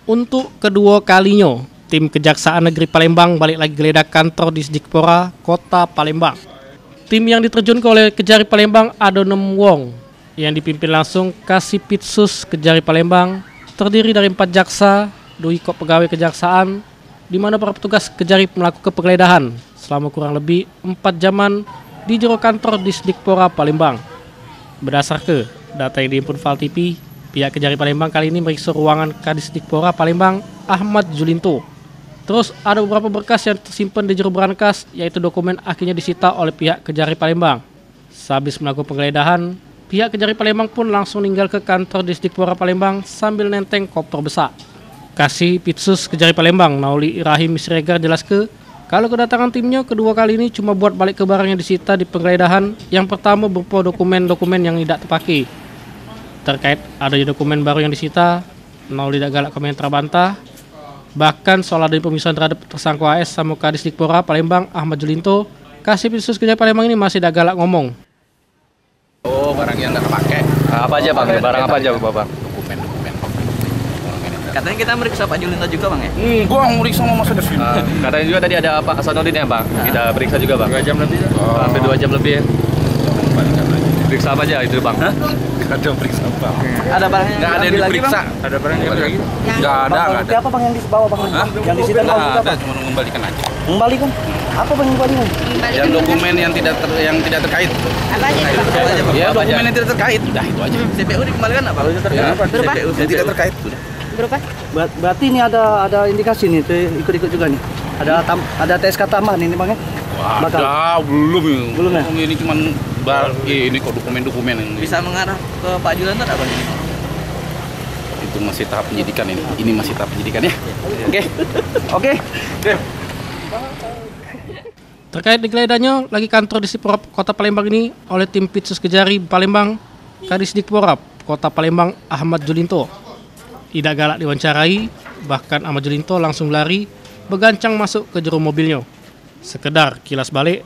Untuk kedua kalinya, tim Kejaksaan Negeri Palembang balik lagi geledah kantor Disdikpora Kota Palembang. Tim yang diterjunkan oleh Kejari Palembang ada 6 wong yang dipimpin langsung Kasipitsus Kejari Palembang, terdiri dari 4 jaksa, 2 kop pegawai kejaksaan, di mana para petugas Kejari melakukan penggeledahan selama kurang lebih 4 jaman di jero kantor Disdikpora Palembang. Berdasarkan data yang dihimpun Val TV, pihak Kejari Palembang kali ini meriksa ruangan Kadisdikpora Palembang Ahmad Julinto. Terus ada beberapa berkas yang tersimpan di jero brankas, yaitu dokumen akhirnya disita oleh pihak Kejari Palembang. Sehabis melakukan penggeledahan, pihak Kejari Palembang pun langsung tinggal ke kantor Disdikpora Palembang sambil nenteng koper besar. Kasipitsus Kejari Palembang Nauli Irahim Siregar jelaskan, kalau kedatangan timnya kedua kali ini cuma buat balik ke barang yang disita di penggeledahan. Yang pertama berupa dokumen-dokumen yang tidak terpakai. Terkait adanya dokumen baru yang disita, Nauli tidak galak komentar bantah. Bahkan soal adanya pemisahan terhadap tersangka AS sama Kadisdikpora Palembang Ahmad Julinto, Kasipitsus Kejari Palembang ini masih tidak galak ngomong. Oh, barang yang tidak terpakai. Apa aja Bang? Barang apa aja Bapak? Dokumen. Katanya kita meriksa Pak Julinto juga Bang ya? Gua meriksa sama Mas Desvin. Katanya juga tadi ada Pak Hasanuddin ya Bang? Kita periksa juga Bang. 2 jam lebih. Sampai 2 jam lebih ya. Periksa apa aja itu Bang? Ada periksa apa? Ada barang yang Nggak ada yang diperiksa. Ada barang yang lagi? Nggak ada. Apa Bang yang dibawa Bang? Yang disita Nggak Bang ada, apa? cuma mengembalikan aja. Mengembalikan? Apa Bang mengembalikan? Yang dokumen yang tidak terkait. apa aja? Ya, dokumen yang tidak terkait. Udah itu aja. CPU dikembalikan apa? Ya, Berupa? yang tidak terkait. Udah. Berupa? Berarti ini ada indikasi nih, ikut-ikut juga nih. Ada TSK tambahan ini Bang ya? Ada, belum. Belum ya? Ini cuma ini kok dokumen-dokumen yang Bisa mengarah ke Pak Julinto apa ini? itu masih tahap penyidikan ini. Ini masih tahap penyidikan ya. Oke. Terkait digeledahnya lagi kantor Disdikpora Kota Palembang ini oleh tim Pitsus Kejari Palembang, Kadisdikpora Kota Palembang Ahmad Julinto. Tidak galak diwawancarai, bahkan Ahmad Julinto langsung lari bergancang masuk ke jero mobilnya. Sekedar kilas balik,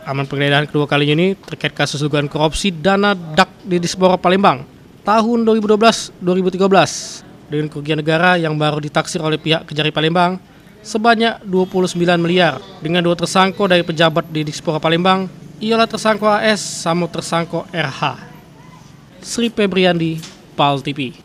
aman penggeledahan kedua kalinya ini terkait kasus dugaan korupsi dana DAK di Disdikpora Palembang tahun 2012-2013 dengan kerugian negara yang baru ditaksir oleh pihak Kejari Palembang sebanyak 29 miliar dengan 2 tersangka dari pejabat di Disdikpora Palembang, ialah tersangka AS sama tersangka RH. Sri Febriandi, PAL TV.